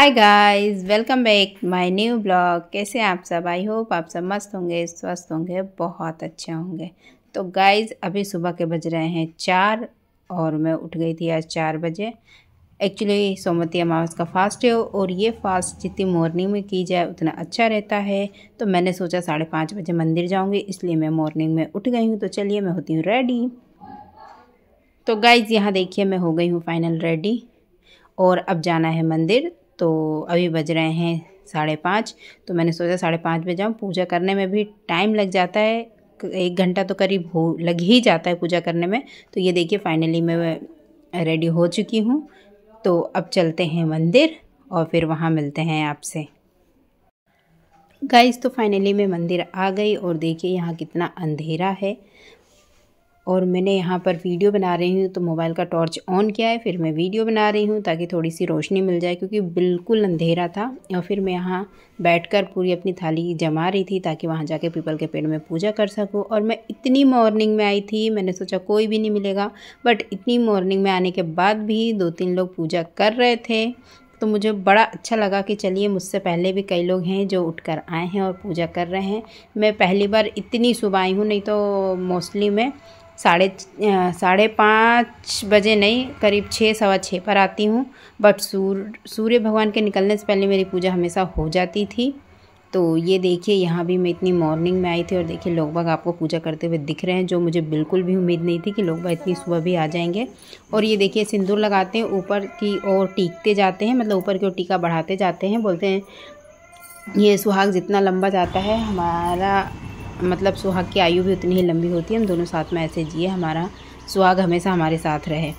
Hi guys, welcome back my new blog. कैसे हैं आप सब? आई होप आप सब मस्त होंगे, स्वस्थ होंगे, बहुत अच्छे होंगे। तो गाइस अभी सुबह के बज रहे हैं 4 और मैं उठ गई थी आज 4 बजे। एक्चुअली सोमवती अमावस का फास्ट है और ये फास्ट जितनी मॉर्निंग में की जाए उतना अच्छा रहता है। तो मैंने सोचा 5:30 बजे मंदिर जाऊँगी, इसलिए मैं मॉर्निंग में उठ गई हूँ। तो चलिए मैं होती हूँ रेडी। तो गाइस यहाँ देखिए मैं हो गई हूँ फाइनल रेडी और अब जाना है मंदिर। तो अभी बज रहे हैं 5:30। तो मैंने सोचा 5:30 बजे जाऊँ। पूजा करने में भी टाइम लग जाता है, 1 घंटा तो करीब हो लग ही जाता है पूजा करने में। तो ये देखिए फाइनली मैं रेडी हो चुकी हूँ। तो अब चलते हैं मंदिर और फिर वहाँ मिलते हैं आपसे। गाइस तो फाइनली मैं मंदिर आ गई और देखिए यहाँ कितना अंधेरा है और मैंने यहाँ पर वीडियो बना रही हूँ तो मोबाइल का टॉर्च ऑन किया है, फिर मैं वीडियो बना रही हूँ ताकि थोड़ी सी रोशनी मिल जाए क्योंकि बिल्कुल अंधेरा था। और फिर मैं यहाँ बैठकर पूरी अपनी थाली जमा रही थी ताकि वहाँ जाके पीपल के पेड़ में पूजा कर सकूँ। और मैं इतनी मॉर्निंग में आई थी, मैंने सोचा कोई भी नहीं मिलेगा, बट इतनी मॉर्निंग में आने के बाद भी 2-3 लोग पूजा कर रहे थे। तो मुझे बड़ा अच्छा लगा कि चलिए मुझसे पहले भी कई लोग हैं जो उठकर आए हैं और पूजा कर रहे हैं। मैं पहली बार इतनी सुबह आई हूँ, नहीं तो मोस्टली मैं 5:30 बजे नहीं, करीब 6-6:15 पर आती हूँ। बट सूर्य भगवान के निकलने से पहले मेरी पूजा हमेशा हो जाती थी। तो ये देखिए यहाँ भी मैं इतनी मॉर्निंग में आई थी और देखिए लोग बाग आपको पूजा करते हुए दिख रहे हैं, जो मुझे बिल्कुल भी उम्मीद नहीं थी कि लोग बाग इतनी सुबह भी आ जाएंगे। और ये देखिए सिंदूर लगाते हैं, ऊपर की ओर टीकते जाते हैं, मतलब ऊपर की ओर टीका बढ़ाते जाते हैं। बोलते हैं ये सुहाग जितना लंबा जाता है हमारा, मतलब सुहाग की आयु भी उतनी ही लंबी होती है। हम दोनों साथ में ऐसे जिए, हमारा सुहाग हमेशा हमारे साथ रहे।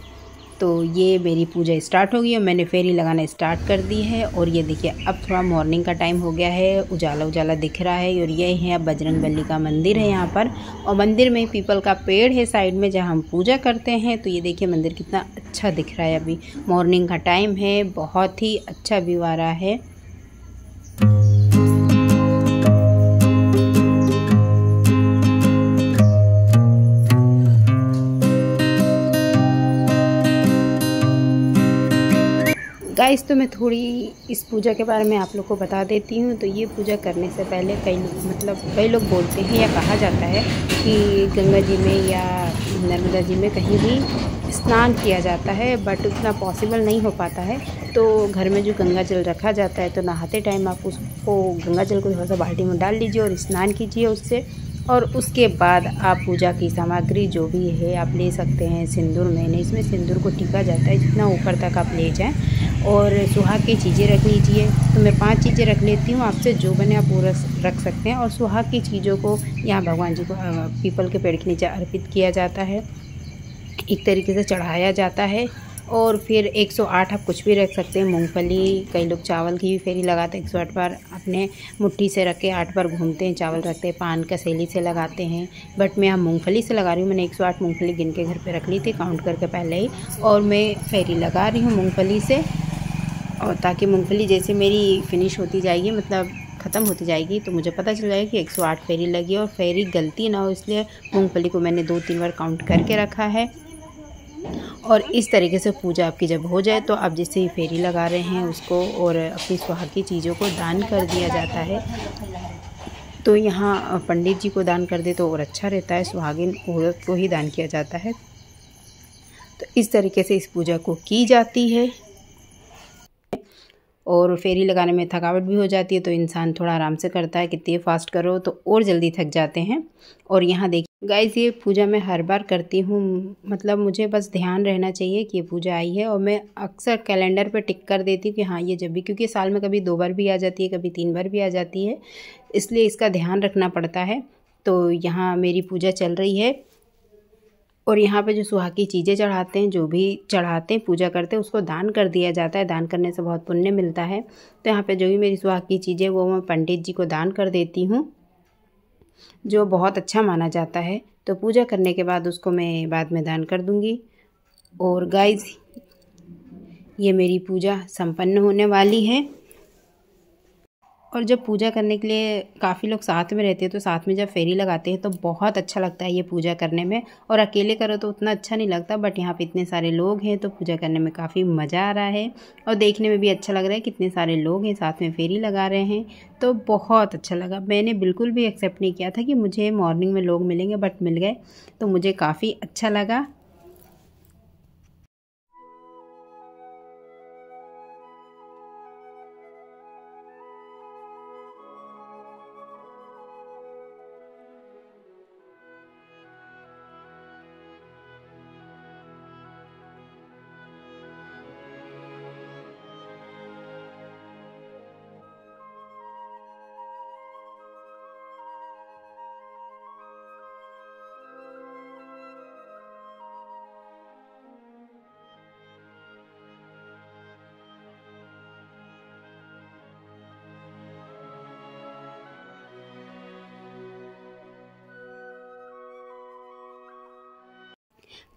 तो ये मेरी पूजा स्टार्ट हो गई और मैंने फेरी लगाना स्टार्ट कर दी है। और ये देखिए अब थोड़ा मॉर्निंग का टाइम हो गया है, उजाला उजाला दिख रहा है। और ये है अब बजरंगबली का मंदिर है यहाँ पर, और मंदिर में पीपल का पेड़ है साइड में जहाँ हम पूजा करते हैं। तो ये देखिए मंदिर कितना अच्छा दिख रहा है। अभी मॉर्निंग का टाइम है, बहुत ही अच्छा व्यू आ रहा है। गाइस तो मैं थोड़ी इस पूजा के बारे में आप लोग को बता देती हूँ। तो ये पूजा करने से पहले कई लोग बोलते हैं या कहा जाता है कि गंगा जी में या नर्मदा जी में कहीं भी स्नान किया जाता है, बट उतना पॉसिबल नहीं हो पाता है। तो घर में जो गंगा जल रखा जाता है, तो नहाते टाइम आप उसको गंगा जल को थोड़ा सा बाल्टी में डाल लीजिए और स्नान कीजिए उससे। और उसके बाद आप पूजा की सामग्री जो भी है आप ले सकते हैं। सिंदूर मैंने इसमें सिंदूर को टिका जाता है जितना ऊपर तक आप ले जाएं, और सुहाग की चीज़ें रख लीजिए। तो मैं 5 चीज़ें रख लेती हूँ, आपसे जो बने आप वो रख सकते हैं। और सुहाग की चीज़ों को यहाँ भगवान जी को पीपल के पेड़ के नीचे अर्पित किया जाता है, एक तरीके से चढ़ाया जाता है। और फिर 108 आप कुछ भी रख सकते हैं, मूंगफली, कई लोग चावल की भी फेरी लगाते हैं। 108 बार अपने मुट्ठी से रख के 8 बार घूमते हैं, चावल रखते हैं, पान का सेली से लगाते हैं। बट मैं यहाँ मूंगफली से लगा रही हूँ। मैंने 108 मूंगफली गिन के घर पे रख ली थी काउंट करके पहले ही, और मैं फेरी लगा रही हूँ मूंगफली से। और ताकि मूंगफली जैसे मेरी फिनिश होती जाएगी, मतलब ख़त्म होती जाएगी, तो मुझे पता चल जाएगा कि 108 फेरी लगी और फेरी गलती ना हो, इसलिए मूंगफली को मैंने 2-3 बार काउंट करके रखा है। और इस तरीके से पूजा आपकी जब हो जाए तो आप जिससे ही फेरी लगा रहे हैं उसको और अपनी सुहाग की चीज़ों को दान कर दिया जाता है। तो यहाँ पंडित जी को दान कर दे तो और अच्छा रहता है, सुहागिन औरत को ही दान किया जाता है। तो इस तरीके से इस पूजा को की जाती है। और फेरी लगाने में थकावट भी हो जाती है, तो इंसान थोड़ा आराम से करता है। कितनी फास्ट करो तो और जल्दी थक जाते हैं। और यहाँ देखिए गाइस ये पूजा मैं हर बार करती हूँ, मतलब मुझे बस ध्यान रहना चाहिए कि ये पूजा आई है। और मैं अक्सर कैलेंडर पे टिक कर देती हूँ कि हाँ ये जब भी, क्योंकि साल में कभी 2 बार भी आ जाती है, कभी 3 बार भी आ जाती है, इसलिए इसका ध्यान रखना पड़ता है। तो यहाँ मेरी पूजा चल रही है और यहाँ पे जो सुहाग की चीज़ें चढ़ाते हैं, जो भी चढ़ाते हैं पूजा करते हैं, उसको दान कर दिया जाता है। दान करने से बहुत पुण्य मिलता है। तो यहाँ पे जो भी मेरी सुहाग की चीज़ें वो मैं पंडित जी को दान कर देती हूँ, जो बहुत अच्छा माना जाता है। तो पूजा करने के बाद उसको मैं बाद में दान कर दूँगी। और गाइस ये मेरी पूजा संपन्न होने वाली है। और जब पूजा करने के लिए काफ़ी लोग साथ में रहते हैं तो साथ में जब फेरी लगाते हैं तो बहुत अच्छा लगता है ये पूजा करने में। और अकेले करो तो उतना अच्छा नहीं लगता, बट यहाँ पे इतने सारे लोग हैं तो पूजा करने में काफ़ी मज़ा आ रहा है और देखने में भी अच्छा लग रहा है। कितने सारे लोग हैं साथ में फेरी लगा रहे हैं, तो बहुत अच्छा लगा। मैंने बिल्कुल भी एक्सेप्ट नहीं किया था कि मुझे मॉर्निंग में लोग मिलेंगे, बट मिल गए तो मुझे काफ़ी अच्छा लगा।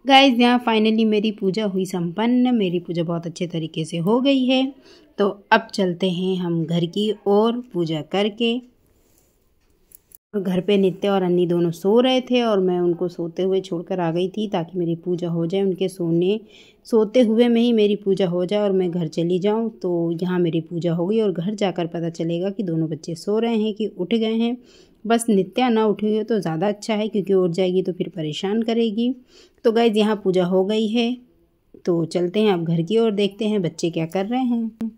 गाइज़ यहाँ फाइनली मेरी पूजा हुई संपन्न। मेरी पूजा बहुत अच्छे तरीके से हो गई है। तो अब चलते हैं हम घर की ओर पूजा करके। घर पे नित्या और अन्नी दोनों सो रहे थे और मैं उनको सोते हुए छोड़कर आ गई थी ताकि मेरी पूजा हो जाए। उनके सोते हुए में ही मेरी पूजा हो जाए और मैं घर चली जाऊं। तो यहाँ मेरी पूजा हो गई और घर जाकर पता चलेगा कि दोनों बच्चे सो रहे हैं कि उठ गए हैं। बस नित्या ना उठी हो तो ज़्यादा अच्छा है, क्योंकि उठ जाएगी तो फिर परेशान करेगी। तो गाइज़ यहाँ पूजा हो गई है, तो चलते हैं अब घर की ओर, देखते हैं बच्चे क्या कर रहे हैं।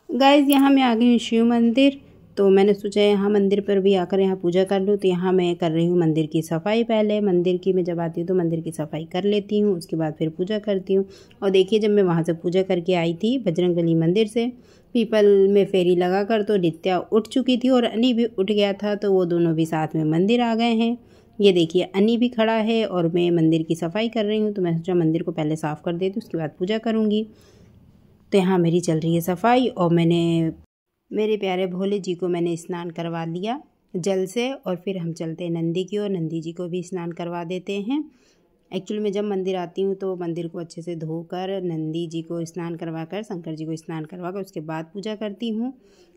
गाइज़ यहाँ मैं आ गई हूँ शिव मंदिर। तो मैंने सोचा यहाँ मंदिर पर भी आकर यहाँ पूजा कर लूँ। तो यहाँ मैं कर रही हूँ मंदिर की सफाई। पहले मंदिर की मैं जब आती हूँ तो मंदिर की सफाई कर लेती हूँ, उसके बाद फिर पूजा करती हूँ। और देखिए जब मैं वहाँ से पूजा करके आई थी बजरंगबली मंदिर से पीपल में फेरी लगा कर, तो नित्या उठ चुकी थी और अन्नी भी उठ गया था। तो वो दोनों भी साथ में मंदिर आ गए हैं। ये देखिए अन्नी भी खड़ा है और मैं मंदिर की सफाई कर रही हूँ। तो मैं सोचा मंदिर को पहले साफ़ कर देती हूँ, उसके बाद पूजा करूँगी। तो यहाँ मेरी चल रही है सफाई और मैंने मेरे प्यारे भोले जी को मैंने स्नान करवा लिया जल से। और फिर हम चलते हैं नंदी की ओर, नंदी जी को भी स्नान करवा देते हैं। एक्चुअली मैं जब मंदिर आती हूँ तो मंदिर को अच्छे से धोकर नंदी जी को स्नान करवा कर, शंकर जी को स्नान करवा कर उसके बाद पूजा करती हूँ।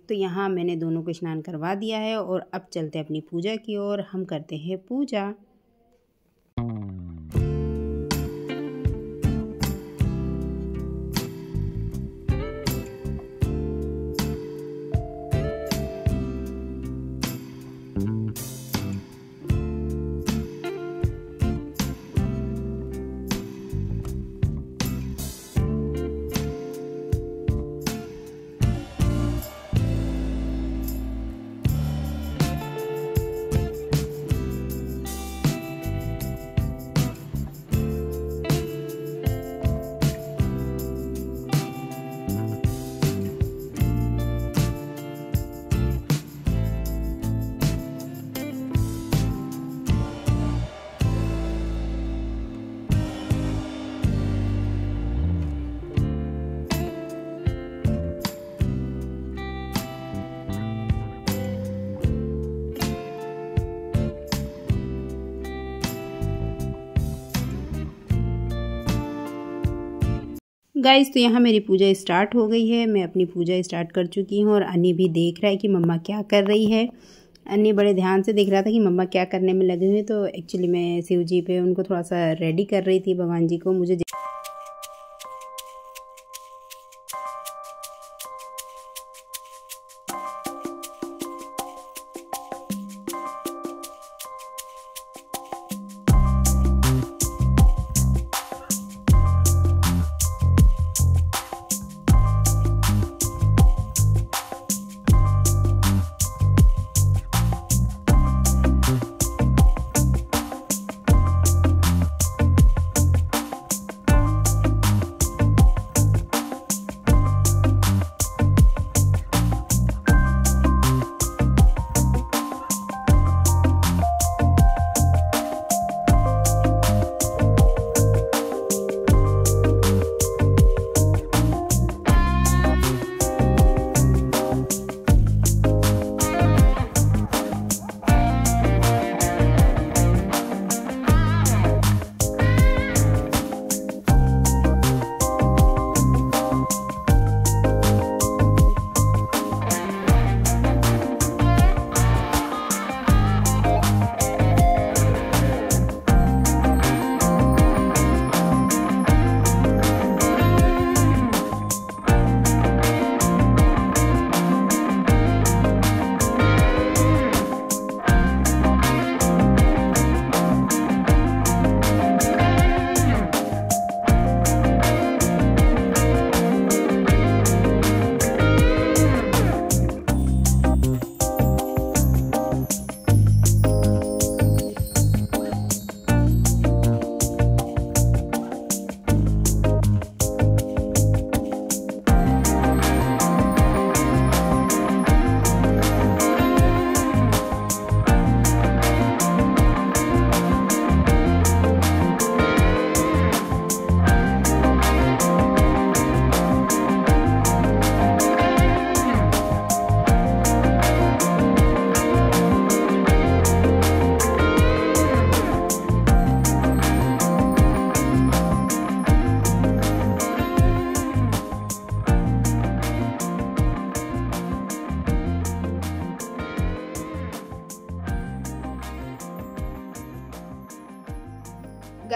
तो यहाँ मैंने दोनों को स्नान करवा दिया है और अब चलते हैं अपनी पूजा की ओर। हम करते हैं पूजा। गाइस तो यहाँ मेरी पूजा स्टार्ट हो गई है। मैं अपनी पूजा स्टार्ट कर चुकी हूँ और अन्नी भी देख रहा है कि मम्मा क्या कर रही है। अन्नी बड़े ध्यान से देख रहा था कि मम्मा क्या करने में लगे हुए। तो एक्चुअली मैं शिव जी पे उनको थोड़ा सा रेडी कर रही थी, भगवान जी को। मुझे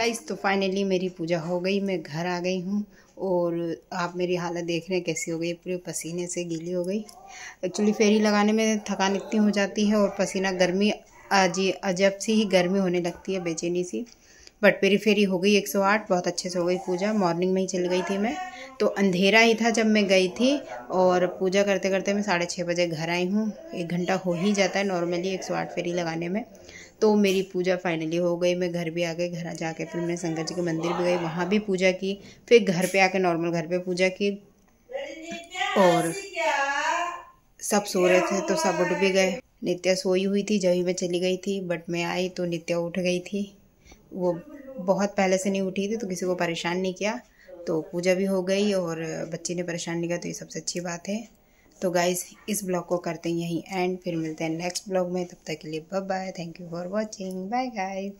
गाइस तो फाइनली मेरी पूजा हो गई, मैं घर आ गई हूँ और आप मेरी हालत देख रहे हैं कैसी हो गई, पूरे पसीने से गीली हो गई। एक्चुअली फेरी लगाने में थकान इतनी हो जाती है और पसीना गर्मी अजब सी ही गर्मी होने लगती है, बेचैनी सी। बट मेरी फेरी हो गई 108, बहुत अच्छे से हो गई पूजा। मॉर्निंग में ही चली गई थी मैं, तो अंधेरा ही था जब मैं गई थी और पूजा करते करते मैं 6:30 बजे घर आई हूँ। 1 घंटा हो ही जाता है नॉर्मली 108 फेरी लगाने में। तो मेरी पूजा फाइनली हो गई, मैं घर भी आ गई। घर जाके फिर मैं शंकर जी के मंदिर भी गई, वहाँ भी पूजा की। फिर घर पे आके नॉर्मल घर पे पूजा की और सब सो रहे थे तो सब उठ भी गए। नित्या सोई हुई थी जब मैं चली गई थी, बट मैं आई तो नित्या उठ गई थी। वो बहुत पहले से नहीं उठी थी तो किसी को परेशान नहीं किया, तो पूजा भी हो गई और बच्ची ने परेशान नहीं किया, तो ये सबसे अच्छी बात है। तो गाइज़ इस ब्लॉग को करते हैं यहीं एंड, फिर मिलते हैं नेक्स्ट ब्लॉग में। तब तक के लिए bye bye, thank you for watching, bye guys.